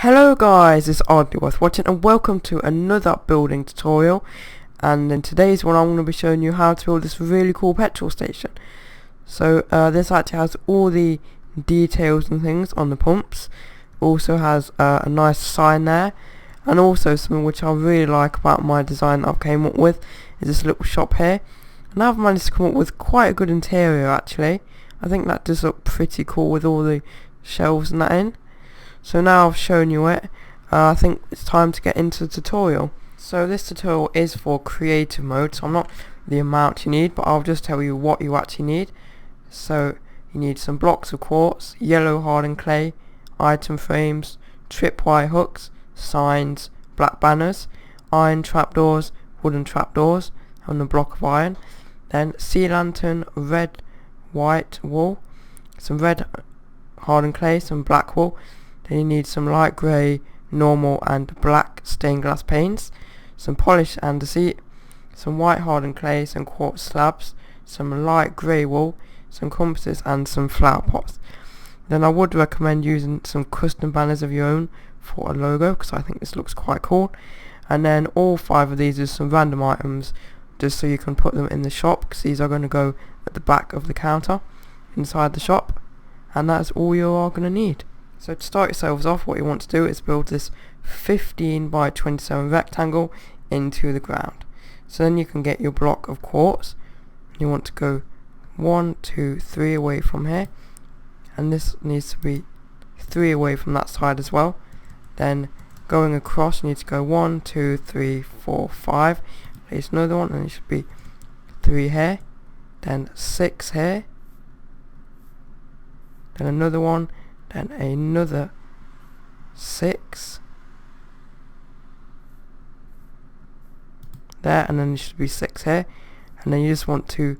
Hello guys, it's Oddly Worth Watching and welcome to another building tutorial. And in today's one I'm going to be showing you how to build this really cool petrol station. So this actually has all the details and things on the pumps. Also has a nice sign there, and also something which I really like about my design that I've came up with is this little shop here. And I've managed to come up with quite a good interior actually. I think that does look pretty cool with all the shelves and that in. So now I've shown you it, I think it's time to get into the tutorial. So this tutorial is for creative mode, so I'm not the amount you need, but I'll just tell you what you actually need. So you need some blocks of quartz, yellow hardened clay, item frames, tripwire hooks, signs, black banners, iron trapdoors, wooden trapdoors, and a block of iron. Then sea lantern, red, white wool, some red hardened clay, some black wool. Then you need some light grey, normal and black stained glass paints, some polish andesite, some white hardened clay, some quartz slabs, some light grey wool, some compasses and some flower pots. Then I would recommend using some custom banners of your own for a logo, because I think this looks quite cool. And then all 5 of these are some random items just so you can put them in the shop, because these are going to go at the back of the counter inside the shop, and that's all you are going to need. So to start yourselves off, what you want to do is build this 15 by 27 rectangle into the ground. So then you can get your block of quartz. You want to go 1, 2, 3 away from here, and this needs to be 3 away from that side as well. Then going across, you need to go 1, 2, 3, 4, 5. Place another one, and it should be 3 here, then 6 here, then another one, then another 6 there, and then there should be 6 here. And then you just want to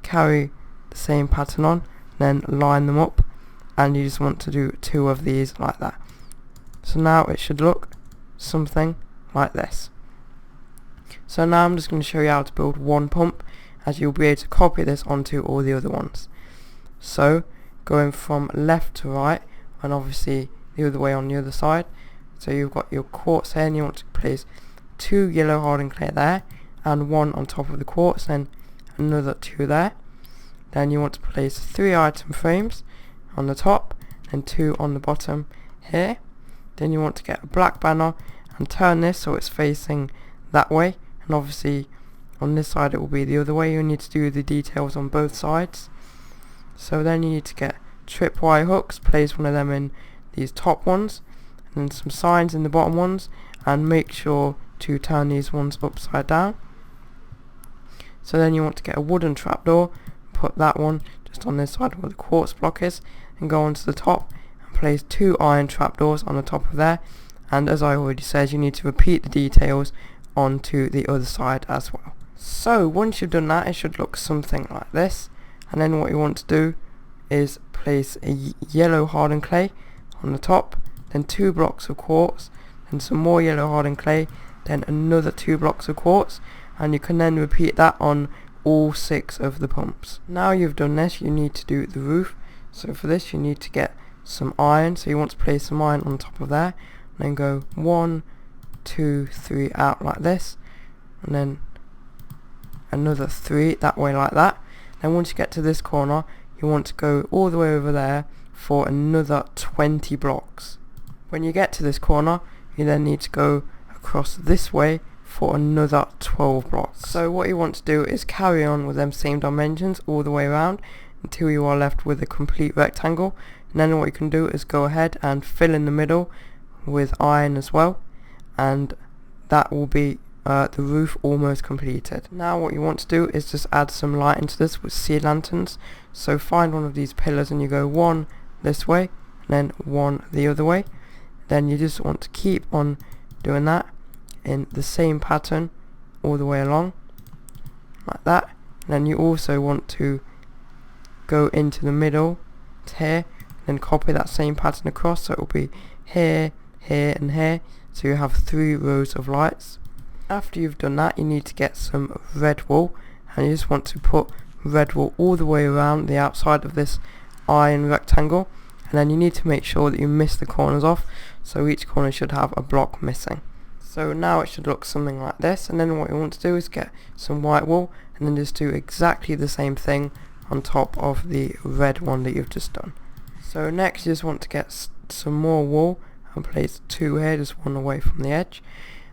carry the same pattern on, then line them up, and you just want to do 2 of these like that. So now it should look something like this. So now I'm just going to show you how to build one pump, as you'll be able to copy this onto all the other ones. So going from left to right, and obviously the other way on the other side. So you've got your quartz here, and you want to place 2 yellow hardened clay there, and 1 on top of the quartz, then another 2 there. Then you want to place 3 item frames on the top, and 2 on the bottom here. Then you want to get a black banner and turn this so it's facing that way, and obviously on this side it will be the other way. You need to do the details on both sides. So then you need to get tripwire hooks, place one of them in these top ones, and then some signs in the bottom ones, and make sure to turn these ones upside down. So then you want to get a wooden trapdoor, put that one just on this side where the quartz block is, and go onto the top and place 2 iron trapdoors on the top of there. And as I already said, you need to repeat the details onto the other side as well. So once you've done that, it should look something like this. And then what you want to do is place a yellow hardened clay on the top, then 2 blocks of quartz, then some more yellow hardened clay, then another 2 blocks of quartz, and you can then repeat that on all 6 of the pumps. Now you've done this, you need to do the roof. So for this you need to get some iron, so you want to place some iron on top of there, and then go 1, 2, 3 out like this, and then another 3 that way like that. Then once you get to this corner, you want to go all the way over there for another 20 blocks. When you get to this corner, you then need to go across this way for another 12 blocks. So what you want to do is carry on with them same dimensions all the way around until you are left with a complete rectangle. And then what you can do is go ahead and fill in the middle with iron as well, and that will be the roof almost completed. Now what you want to do is just add some light into this with sea lanterns. So find one of these pillars and you go 1 this way and then 1 the other way. Then you just want to keep on doing that in the same pattern all the way along like that. And then you also want to go into the middle to here, then copy that same pattern across, so it will be here, here and here, so you have 3 rows of lights. After you've done that, you need to get some red wool, and you just want to put red wool all the way around the outside of this iron rectangle, and then you need to make sure that you miss the corners off. so each corner should have a block missing. So now it should look something like this, and then what you want to do is get some white wool and then just do exactly the same thing on top of the red one that you've just done. So next you just want to get some more wool and place 2 here, just one away from the edge,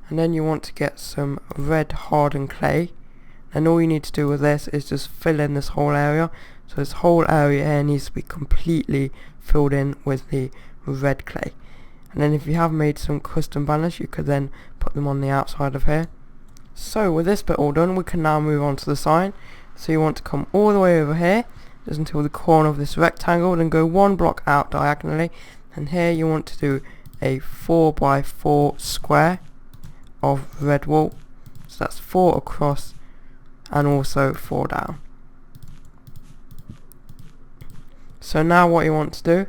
and then you want to get some red hardened clay, and all you need to do with this is just fill in this whole area. So this whole area here needs to be completely filled in with the red clay. And then if you have made some custom banners, you could then put them on the outside of here. So with this bit all done, we can now move on to the sign. So you want to come all the way over here, just until the corner of this rectangle, then go 1 block out diagonally, and here you want to do a 4x4 square of red wool. So that's 4 across and also 4 down. So now what you want to do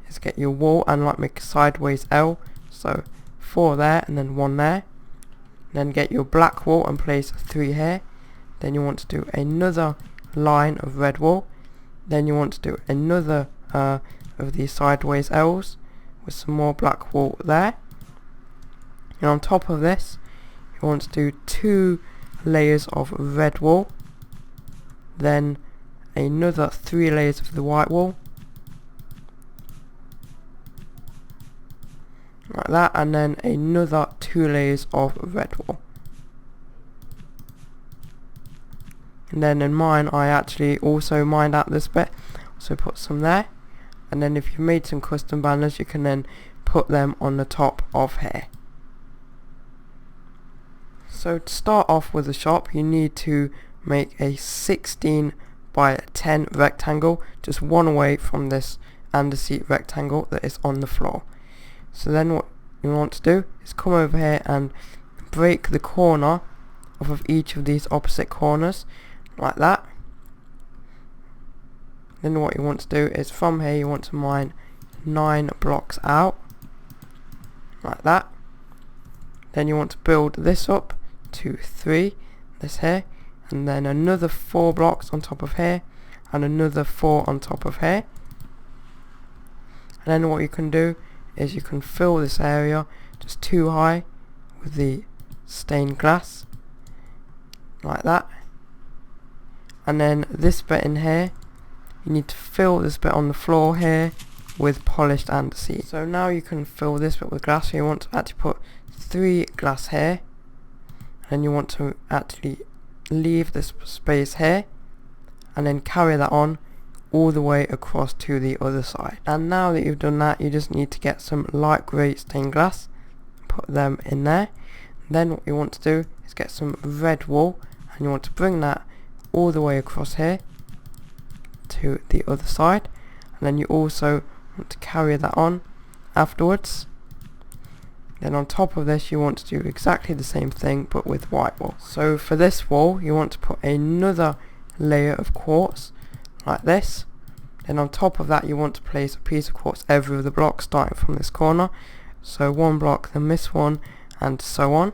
is get your wool and like make a sideways L, so 4 there and then 1 there. Then get your black wool and place 3 here. Then you want to do another line of red wool. Then you want to do another of these sideways L's with some more black wool there. And on top of this you want to do 2 layers of red wool, then another 3 layers of the white wool, like that, and then another 2 layers of red wool. And then in mine I actually also mined out this bit, so put some there, and then if you've made some custom banners you can then put them on the top of here. So to start off with the shop you need to make a 16 by 10 rectangle, just one away from this under-seat rectangle that is on the floor. So then what you want to do is come over here and break the corner off of each of these opposite corners like that. Then what you want to do is from here you want to mine 9 blocks out like that. Then you want to build this up to 3, this here, and then another 4 blocks on top of here and another 4 on top of here. And then what you can do is you can fill this area just too high with the stained glass like that. And then this bit in here you need to fill this bit on the floor here with polished andesite. So now you can fill this bit with glass. So you want to actually put 3 glass here, and you want to actually leave this space here and then carry that on all the way across to the other side. And now that you've done that, you just need to get some light grey stained glass, put them in there. And then what you want to do is get some red wool, and you want to bring that all the way across here to the other side, and then you also want to carry that on afterwards. Then on top of this you want to do exactly the same thing but with white wool. So for this wall you want to put another layer of quartz like this. Then on top of that you want to place a piece of quartz every other block starting from this corner. So 1 block, then this one, and so on.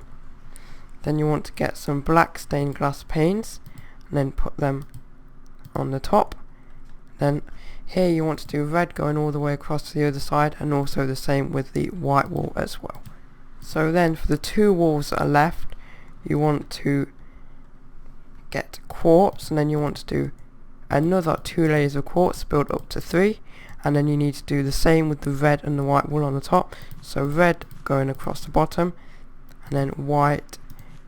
Then you want to get some black stained glass panes and then put them on the top. Then here you want to do red going all the way across to the other side, and also the same with the white wall as well. So then for the 2 walls that are left you want to get quartz, and then you want to do another 2 layers of quartz, build up to 3, and then you need to do the same with the red and the white wool on the top. So red going across the bottom and then white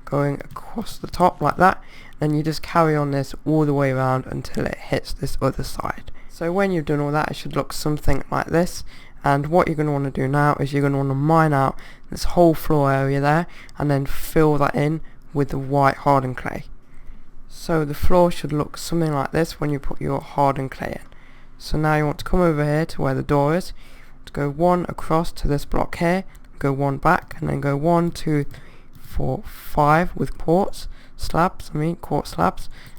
going across the top like that. Then you just carry on this all the way around until it hits this other side. So when you've done all that it should look something like this. And what you're going to want to do now is you're going to want to mine out this whole floor area there and then fill that in with the white hardened clay. So the floor should look something like this when you put your hardened clay in. So now you want to come over here to where the door is, to go 1 across to this block here, go 1 back, and then go 1, 2, 4, 5 with quartz slabs, and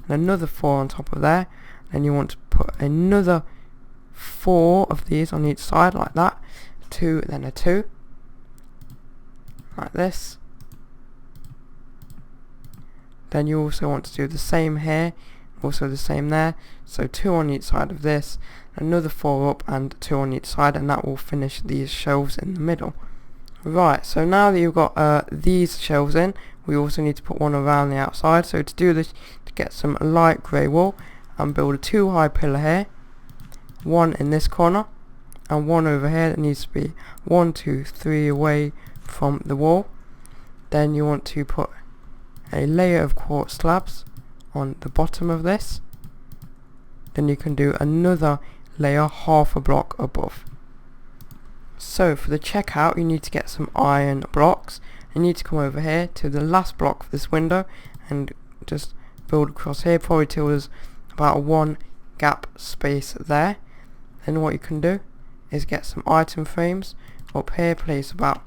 another 4 on top of there. Then you want to put another 4 of these on each side like that, 2, then a 2 like this. Then you also want to do the same here, also the same there, so 2 on each side of this, another 4 up and 2 on each side, and that will finish these shelves in the middle. Right, so now that you've got these shelves in, we also need to put one around the outside. So to do this, to get some light grey wool and build a 2 high pillar here, one in this corner and one over here that needs to be 1, 2, 3 away from the wall. Then you want to put a layer of quartz slabs on the bottom of this. Then you can do another layer half a block above. So for the checkout, you need to get some iron blocks. You need to come over here to the last block of this window and just build across here, probably till there's about a 1 gap space there. Then what you can do is get some item frames up here, place about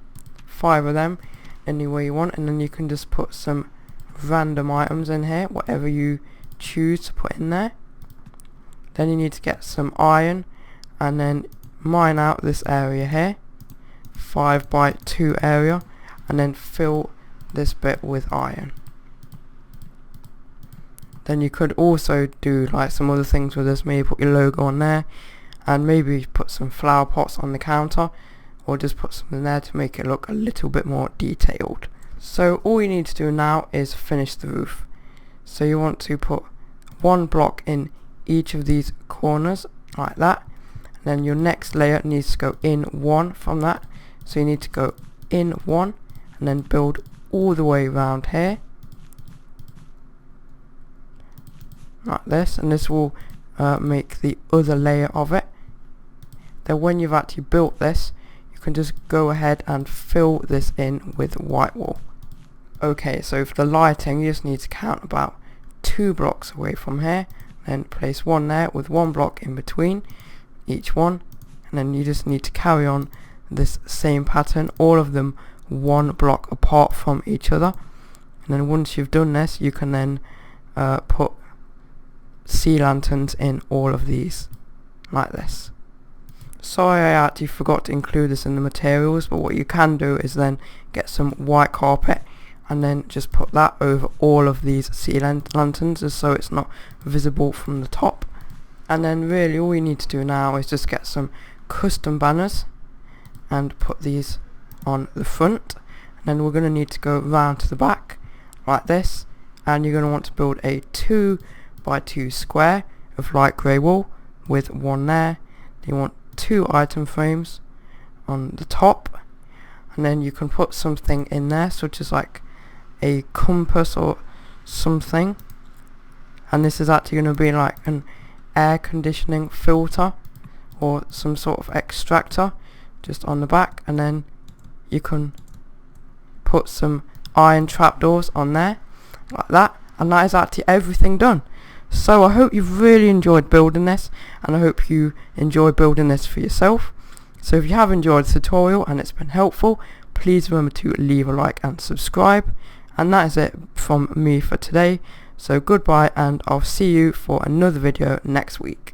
5 of them anywhere you want, and then you can just put some random items in here, whatever you choose to put in there. Then you need to get some iron and then mine out this area here, 5 by 2 area, and then fill this bit with iron. Then you could also do like some other things with this, maybe put your logo on there, and maybe put some flower pots on the counter, or just put something there to make it look a little bit more detailed. So all you need to do now is finish the roof. So you want to put 1 block in each of these corners like that. Then your next layer needs to go in 1 from that, so you need to go in 1 and then build all the way around here like this, and this will make the other layer of it. Then when you've actually built this, you can just go ahead and fill this in with white wool. Okay, so for the lighting, you just need to count about 2 blocks away from here, then place 1 there with 1 block in between each one, and then you just need to carry on this same pattern, all of them 1 block apart from each other. And then once you've done this, you can then put sea lanterns in all of these like this. Sorry, I actually forgot to include this in the materials, but what you can do is then get some white carpet and then just put that over all of these sea lanterns, just so it's not visible from the top. And then really all we need to do now is just get some custom banners and put these on the front. And then we're going to need to go round to the back like this, and you're going to want to build a 2 by 2 square of light grey wool with 1 there. You want 2 item frames on the top, and then you can put something in there such as like a compass or something, and this is actually going to be like an air conditioning filter or some sort of extractor just on the back. And then you can put some iron trapdoors on there like that, and that is actually everything done. So I hope you've really enjoyed building this, and I hope you enjoy building this for yourself. So if you have enjoyed the tutorial and it's been helpful, please remember to leave a like and subscribe. And that is it from me for today. So goodbye, and I'll see you for another video next week.